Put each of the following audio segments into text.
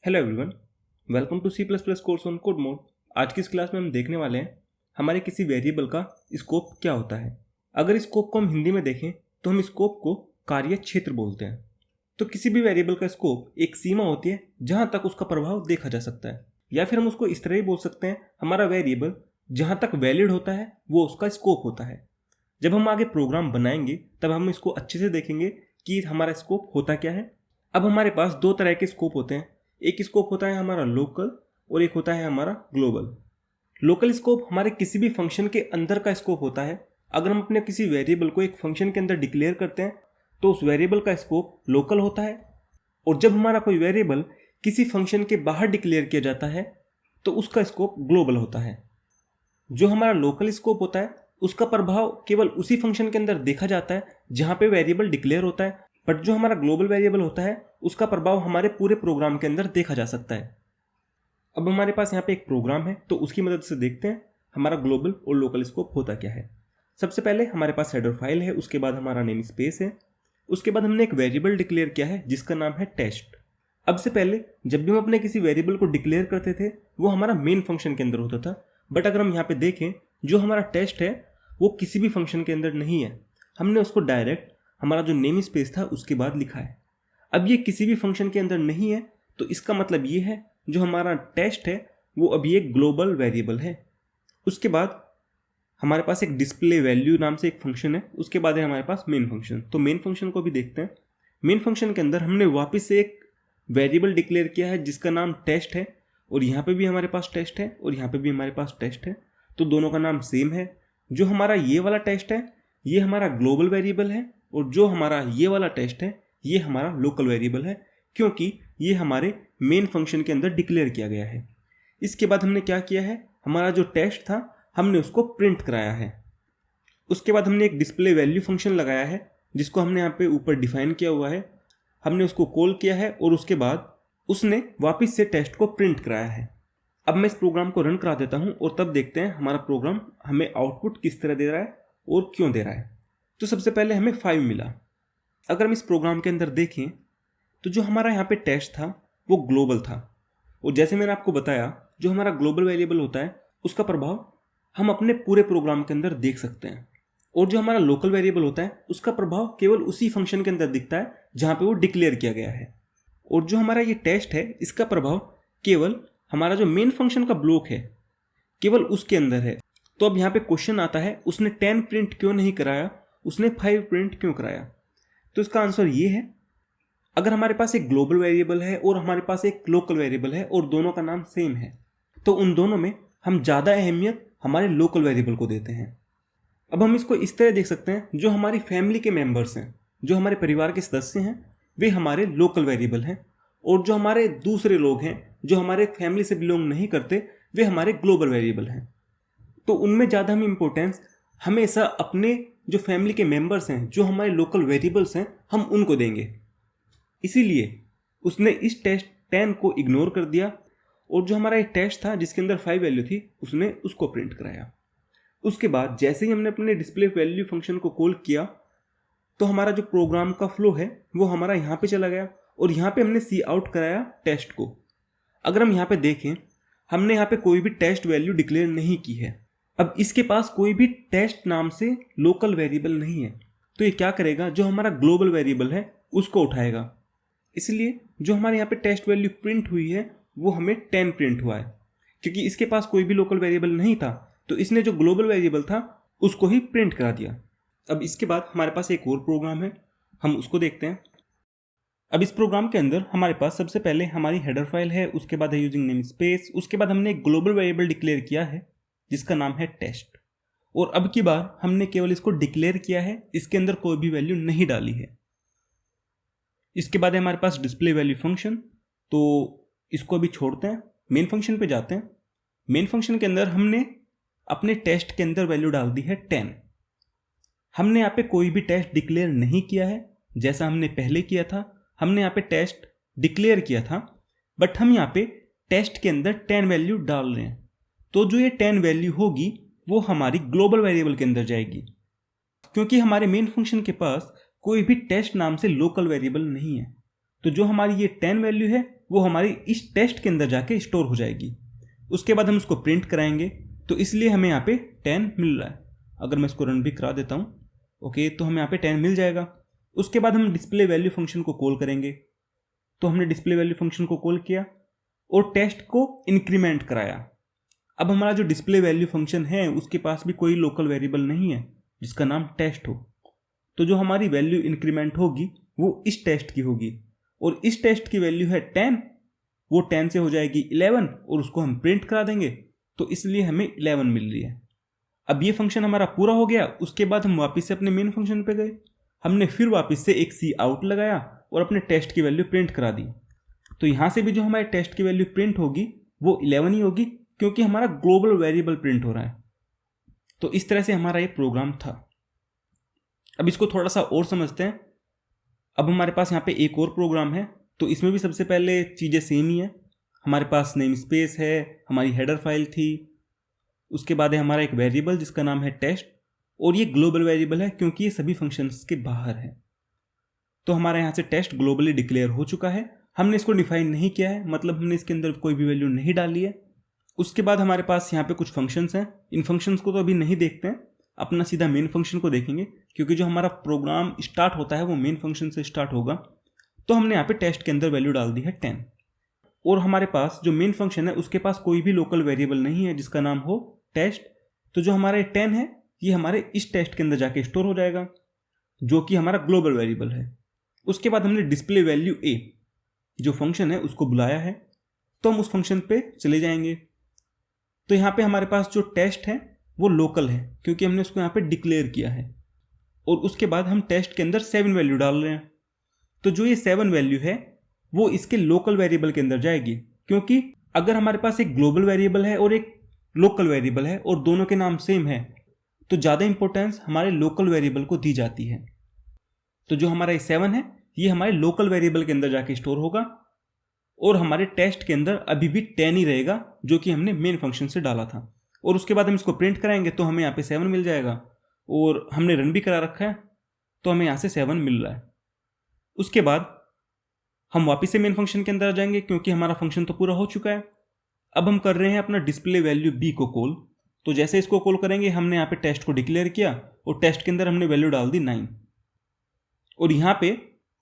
Hello everyone, welcome to C++ course on code mode. आज की इस क्लास में हम देखने वाले हैं हमारे किसी वेरिएबल का स्कोप क्या होता है। अगर स्कोप को हम हिंदी में देखें तो हम स्कोप को कार्य क्षेत्र बोलते हैं। तो किसी भी वेरिएबल का स्कोप एक सीमा होती है जहां तक उसका प्रभाव देखा जा सकता है, या फिर हम उसको इस तरह ही बोल सकते हैं, हमारा वेरिएबल जहां तक वैलिड होता है वो उसका स्कोप होता है। जब हम आगे प्रोग्राम बनाएंगे तब हम इसको अच्छे से देखेंगे कि हमारा स्कोप होता क्या है। अब हमारे पास दो तरह के स्कोप होते हैं। एक स्कोप होता है हमारा लोकल और एक होता है हमारा ग्लोबल। लोकल स्कोप हमारे किसी भी फंक्शन के अंदर का स्कोप होता है। अगर हम अपने किसी वेरिएबल को एक फंक्शन के अंदर डिक्लेयर करते हैं तो उस वेरिएबल का स्कोप लोकल होता है, और जब हमारा कोई वेरिएबल किसी फंक्शन के बाहर डिक्लेयर किया जाता है तो उसका स्कोप ग्लोबल होता है। जो हमारा लोकल स्कोप होता है उसका प्रभाव केवल उसी फंक्शन के अंदर देखा जाता है जहां पे वेरिएबल डिक्लेयर होता है, बट जो हमारा ग्लोबल वेरिएबल होता है उसका प्रभाव हमारे पूरे प्रोग्राम के अंदर देखा जा सकता है। अब हमारे पास यहाँ पे एक प्रोग्राम है तो उसकी मदद से देखते हैं हमारा ग्लोबल और लोकल स्कोप होता क्या है। सबसे पहले हमारे पास हेडर फाइल है, उसके बाद हमारा नेम स्पेस है, उसके बाद हमने एक वेरिएबल डिक्लेयर किया है जिसका नाम है टेस्ट। अब से पहले जब भी हम अपने किसी वेरिएबल को डिक्लेयर करते थे वो हमारा मेन फंक्शन के अंदर होता था, बट अगर हम यहाँ पे देखें जो हमारा टेस्ट है वो किसी भी फंक्शन के अंदर नहीं है। हमने उसको डायरेक्ट हमारा जो नेम स्पेस था उसके बाद लिखा है। अब ये किसी भी फंक्शन के अंदर नहीं है तो इसका मतलब ये है जो हमारा टेस्ट है वो अभी एक ग्लोबल वेरिएबल है। उसके बाद हमारे पास एक डिस्प्ले वैल्यू नाम से एक फंक्शन है, उसके बाद है हमारे पास मेन फंक्शन। तो मेन फंक्शन को भी देखते हैं। मेन फंक्शन के अंदर हमने वापस से एक वेरिएबल डिक्लेयर किया है जिसका नाम टेस्ट है, और यहाँ पे भी हमारे पास टेस्ट है और यहाँ पे भी हमारे पास टेस्ट है, तो दोनों का नाम सेम है। जो हमारा ये वाला टेस्ट है ये हमारा ग्लोबल वेरिएबल है, और जो हमारा ये वाला टेस्ट है ये हमारा लोकल वेरिएबल है, क्योंकि ये हमारे मेन फंक्शन के अंदर डिक्लेयर किया गया है। इसके बाद हमने क्या किया है, हमारा जो टेस्ट था हमने उसको प्रिंट कराया है। उसके बाद हमने एक डिस्प्ले वैल्यू फंक्शन लगाया है जिसको हमने यहाँ पे ऊपर डिफाइन किया हुआ है। हमने उसको कॉल किया है और उसके बाद उसने वापस से टेस्ट को प्रिंट कराया है। अब मैं इस प्रोग्राम को रन करा देता हूँ और तब देखते हैं हमारा प्रोग्राम हमें आउटपुट किस तरह दे रहा है और क्यों दे रहा है। तो सबसे पहले हमें 5 मिला। अगर हम इस प्रोग्राम के अंदर देखें तो जो हमारा यहाँ पे टेस्ट था वो ग्लोबल था, और जैसे मैंने आपको बताया जो हमारा ग्लोबल वेरिएबल होता है उसका प्रभाव हम अपने पूरे प्रोग्राम के अंदर देख सकते हैं, और जो हमारा लोकल वेरिएबल होता है उसका प्रभाव केवल उसी फंक्शन के अंदर दिखता है जहाँ पे वो डिक्लेयर किया गया है। और जो हमारा ये टेस्ट है इसका प्रभाव केवल हमारा जो मेन फंक्शन का ब्लॉक है केवल उसके अंदर है। तो अब यहाँ पे क्वेश्चन आता है उसने 10 प्रिंट क्यों नहीं कराया, उसने 5 प्रिंट क्यों कराया। तो इसका आंसर ये है, अगर हमारे पास एक ग्लोबल वेरिएबल है और हमारे पास एक लोकल वेरिएबल है और दोनों का नाम सेम है तो उन दोनों में हम ज़्यादा अहमियत हमारे लोकल वेरिएबल को देते हैं। अब हम इसको इस तरह देख सकते हैं, जो हमारी फैमिली के मेंबर्स हैं, जो हमारे परिवार के सदस्य हैं वे हमारे लोकल वेरिएबल हैं, और जो हमारे दूसरे लोग हैं जो हमारे फैमिली से बिलोंग नहीं करते वे हमारे ग्लोबल वेरिएबल हैं। तो उनमें ज़्यादा हम इम्पोर्टेंस हमेशा अपने जो फैमिली के मेंबर्स हैं जो हमारे लोकल वेरिएबल्स हैं हम उनको देंगे। इसीलिए उसने इस टेस्ट 10 को इग्नोर कर दिया, और जो हमारा एक टेस्ट था जिसके अंदर 5 वैल्यू थी उसने उसको प्रिंट कराया। उसके बाद जैसे ही हमने अपने डिस्प्ले वैल्यू फंक्शन को कॉल किया तो हमारा जो प्रोग्राम का फ्लो है वो हमारा यहाँ पे चला गया, और यहाँ पे हमने सी आउट कराया टेस्ट को। अगर हम यहाँ पे देखें हमने यहाँ पे कोई भी टेस्ट वैल्यू डिक्लेयर नहीं की है। अब इसके पास कोई भी टेस्ट नाम से लोकल वेरिएबल नहीं है, तो ये क्या करेगा, जो हमारा ग्लोबल वेरिएबल है उसको उठाएगा। इसलिए जो हमारे यहाँ पे टेस्ट वैल्यू प्रिंट हुई है वो हमें 10 प्रिंट हुआ है, क्योंकि इसके पास कोई भी लोकल वेरिएबल नहीं था तो इसने जो ग्लोबल वेरिएबल था उसको ही प्रिंट करा दिया। अब इसके बाद हमारे पास एक और प्रोग्राम है, हम उसको देखते हैं। अब इस प्रोग्राम के अंदर हमारे पास सबसे पहले हमारी हेडर फाइल है, उसके बाद है यूजिंग नेम स्पेस, उसके बाद हमने एक ग्लोबल वेरिएबल डिक्लेयर किया है जिसका नाम है टेस्ट, और अब की बार हमने केवल इसको डिक्लेयर किया है, इसके अंदर कोई भी वैल्यू नहीं डाली है। इसके बाद है हमारे पास डिस्प्ले वैल्यू फंक्शन, तो इसको अभी छोड़ते हैं, मेन फंक्शन पे जाते हैं। मेन फंक्शन के अंदर हमने अपने टेस्ट के अंदर वैल्यू डाल दी है 10। हमने यहाँ पे कोई भी टेस्ट डिक्लेयर नहीं किया है, जैसा हमने पहले किया था। हमने यहाँ पे टेस्ट डिक्लेयर किया था, बट हम यहाँ पे टेस्ट के अंदर 10 वैल्यू डाल रहे हैं, तो जो ये 10 वैल्यू होगी वो हमारी ग्लोबल वेरिएबल के अंदर जाएगी, क्योंकि हमारे मेन फंक्शन के पास कोई भी टेस्ट नाम से लोकल वेरिएबल नहीं है। तो जो हमारी ये 10 वैल्यू है वो हमारी इस टेस्ट के अंदर जाके स्टोर हो जाएगी। उसके बाद हम उसको प्रिंट कराएंगे, तो इसलिए हमें यहाँ पे 10 मिल रहा है। अगर मैं इसको रन भी करा देता हूँ, ओके, तो हमें यहाँ पे 10 मिल जाएगा। उसके बाद हम डिस्प्ले वैल्यू फंक्शन को कॉल करेंगे। तो हमने डिस्प्ले वैल्यू फंक्शन को कॉल किया और टेस्ट को इंक्रीमेंट कराया। अब हमारा जो डिस्प्ले वैल्यू फंक्शन है उसके पास भी कोई लोकल वेरिएबल नहीं है जिसका नाम टेस्ट हो, तो जो हमारी वैल्यू इंक्रीमेंट होगी वो इस टेस्ट की होगी, और इस टेस्ट की वैल्यू है 10, वो 10 से हो जाएगी 11 और उसको हम प्रिंट करा देंगे, तो इसलिए हमें 11 मिल रही है। अब ये फंक्शन हमारा पूरा हो गया। उसके बाद हम वापस से अपने मेन फंक्शन पे गए, हमने फिर वापस से एक सी आउट लगाया और अपने टेस्ट की वैल्यू प्रिंट करा दी। तो यहाँ से भी जो हमारे टेस्ट की वैल्यू प्रिंट होगी वो 11 ही होगी, क्योंकि हमारा ग्लोबल वेरिएबल प्रिंट हो रहा है। तो इस तरह से हमारा ये प्रोग्राम था। अब इसको थोड़ा सा और समझते हैं। अब हमारे पास यहाँ पे एक और प्रोग्राम है, तो इसमें भी सबसे पहले चीज़ें सेम ही है। हमारे पास नेम स्पेस है, हमारी हेडर फाइल थी, उसके बाद है हमारा एक वेरिएबल जिसका नाम है टेस्ट, और ये ग्लोबल वेरिएबल है क्योंकि ये सभी फंक्शंस के बाहर है। तो हमारे यहाँ से टेस्ट ग्लोबली डिक्लेयर हो चुका है। हमने इसको डिफाइन नहीं किया है, मतलब हमने इसके अंदर कोई भी वैल्यू नहीं डाली है। उसके बाद हमारे पास यहाँ पे कुछ फंक्शंस हैं। इन फंक्शंस को तो अभी नहीं देखते हैं, अपना सीधा मेन फंक्शन को देखेंगे, क्योंकि जो हमारा प्रोग्राम स्टार्ट होता है वो मेन फंक्शन से स्टार्ट होगा। तो हमने यहाँ पे टेस्ट के अंदर वैल्यू डाल दी है 10, और हमारे पास जो मेन फंक्शन है उसके पास कोई भी लोकल वेरिएबल नहीं है जिसका नाम हो टेस्ट। तो जो हमारा 10 है ये हमारे इस टेस्ट के अंदर जाके स्टोर हो जाएगा, जो कि हमारा ग्लोबल वेरिएबल है। उसके बाद हमने डिस्प्ले वैल्यू ए जो फंक्शन है उसको बुलाया है, तो हम उस फंक्शन पे चले जाएंगे। तो यहाँ पे हमारे पास जो टेस्ट है वो लोकल है क्योंकि हमने उसको यहाँ पे डिक्लेयर किया है, और उसके बाद हम टेस्ट के अंदर 7 वैल्यू डाल रहे हैं। तो जो ये 7 वैल्यू है वो इसके लोकल वेरिएबल के अंदर जाएगी, क्योंकि अगर हमारे पास एक ग्लोबल वेरिएबल है और एक लोकल वेरिएबल है और दोनों के नाम सेम है, तो ज़्यादा इंपॉर्टेंस हमारे लोकल वेरिएबल को दी जाती है। तो जो हमारा ये 7 है ये हमारे लोकल वेरिएबल के अंदर जाके स्टोर होगा, और हमारे टेस्ट के अंदर अभी भी 10 ही रहेगा जो कि हमने मेन फंक्शन से डाला था। और उसके बाद हम इसको प्रिंट कराएंगे तो हमें यहाँ पे 7 मिल जाएगा, और हमने रन भी करा रखा है तो हमें यहाँ से 7 मिल रहा है। उसके बाद हम वापस से मेन फंक्शन के अंदर आ जाएंगे क्योंकि हमारा फंक्शन तो पूरा हो चुका है। अब हम कर रहे हैं अपना डिस्प्ले वैल्यू बी को कॉल। तो जैसे इसको कॉल करेंगे हमने यहाँ पे टेस्ट को डिक्लेयर किया और टेस्ट के अंदर हमने वैल्यू डाल दी 9, और यहाँ पे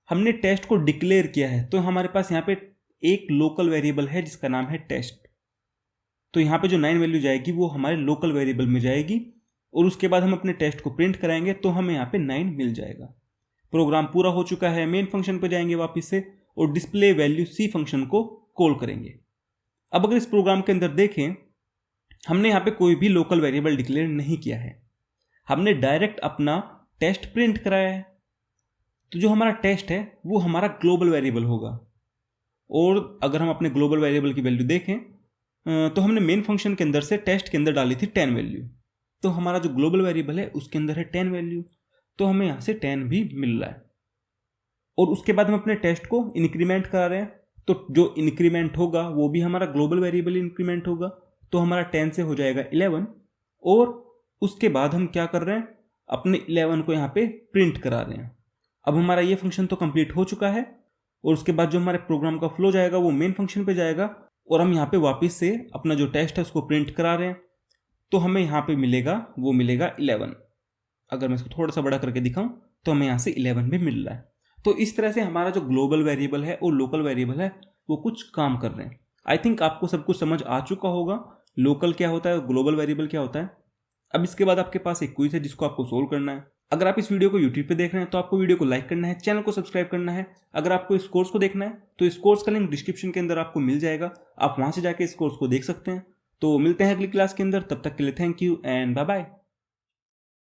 हमने टेस्ट को डिक्लेयर किया है तो हमारे पास यहाँ पे एक लोकल वेरिएबल है जिसका नाम है टेस्ट। तो यहाँ पे जो 9 वैल्यू जाएगी वो हमारे लोकल वेरिएबल में जाएगी, और उसके बाद हम अपने टेस्ट को प्रिंट कराएंगे तो हमें यहाँ पे 9 मिल जाएगा। प्रोग्राम पूरा हो चुका है। मेन फंक्शन पे जाएंगे वापस से और डिस्प्ले वैल्यू सी फंक्शन को कॉल करेंगे। अब अगर इस प्रोग्राम के अंदर देखें, हमने यहाँ पे कोई भी लोकल वेरिएबल डिक्लेयर नहीं किया है, हमने डायरेक्ट अपना टेस्ट प्रिंट कराया है। तो जो हमारा टेस्ट है वो हमारा ग्लोबल वेरिएबल होगा, और अगर हम अपने ग्लोबल वेरिएबल की वैल्यू देखें तो हमने मेन फंक्शन के अंदर से टेस्ट के अंदर डाली थी 10 वैल्यू, तो हमारा जो ग्लोबल वेरिएबल है उसके अंदर है 10 वैल्यू, तो हमें यहाँ से 10 भी मिल रहा है। और उसके बाद हम अपने टेस्ट को इंक्रीमेंट करा रहे हैं, तो जो इंक्रीमेंट होगा वो भी हमारा ग्लोबल वेरिएबल इंक्रीमेंट होगा, तो हमारा 10 से हो जाएगा 11, और उसके बाद हम क्या कर रहे हैं, अपने 11 को यहाँ पे प्रिंट करा रहे हैं। अब हमारा ये फंक्शन तो कंप्लीट हो चुका है, और उसके बाद जो हमारे प्रोग्राम का फ्लो जाएगा वो मेन फंक्शन पे जाएगा, और हम यहाँ पे वापस से अपना जो टेस्ट है उसको प्रिंट करा रहे हैं, तो हमें यहाँ पे मिलेगा 11। अगर मैं इसको थोड़ा सा बड़ा करके दिखाऊं तो हमें यहाँ से 11 भी मिल रहा है। तो इस तरह से हमारा जो ग्लोबल वेरिएबल है और लोकल वेरिएबल है वो कुछ काम कर रहे हैं। आई थिंक आपको सब कुछ समझ आ चुका होगा, लोकल क्या होता है, ग्लोबल वेरिएबल क्या होता है। अब इसके बाद आपके पास एक क्विज है जिसको आपको सोल्व करना है। अगर आप इस वीडियो को यूट्यूब पे देख रहे हैं तो आपको वीडियो को लाइक करना है, चैनल को सब्सक्राइब करना है। अगर आपको इस कोर्स को देखना है तो इस कोर्स का लिंक डिस्क्रिप्शन के अंदर आपको मिल जाएगा, आप वहां से जाके इस कोर्स को देख सकते हैं। तो मिलते हैं अगली क्लास के अंदर, तब तक के लिए thank you and bye bye.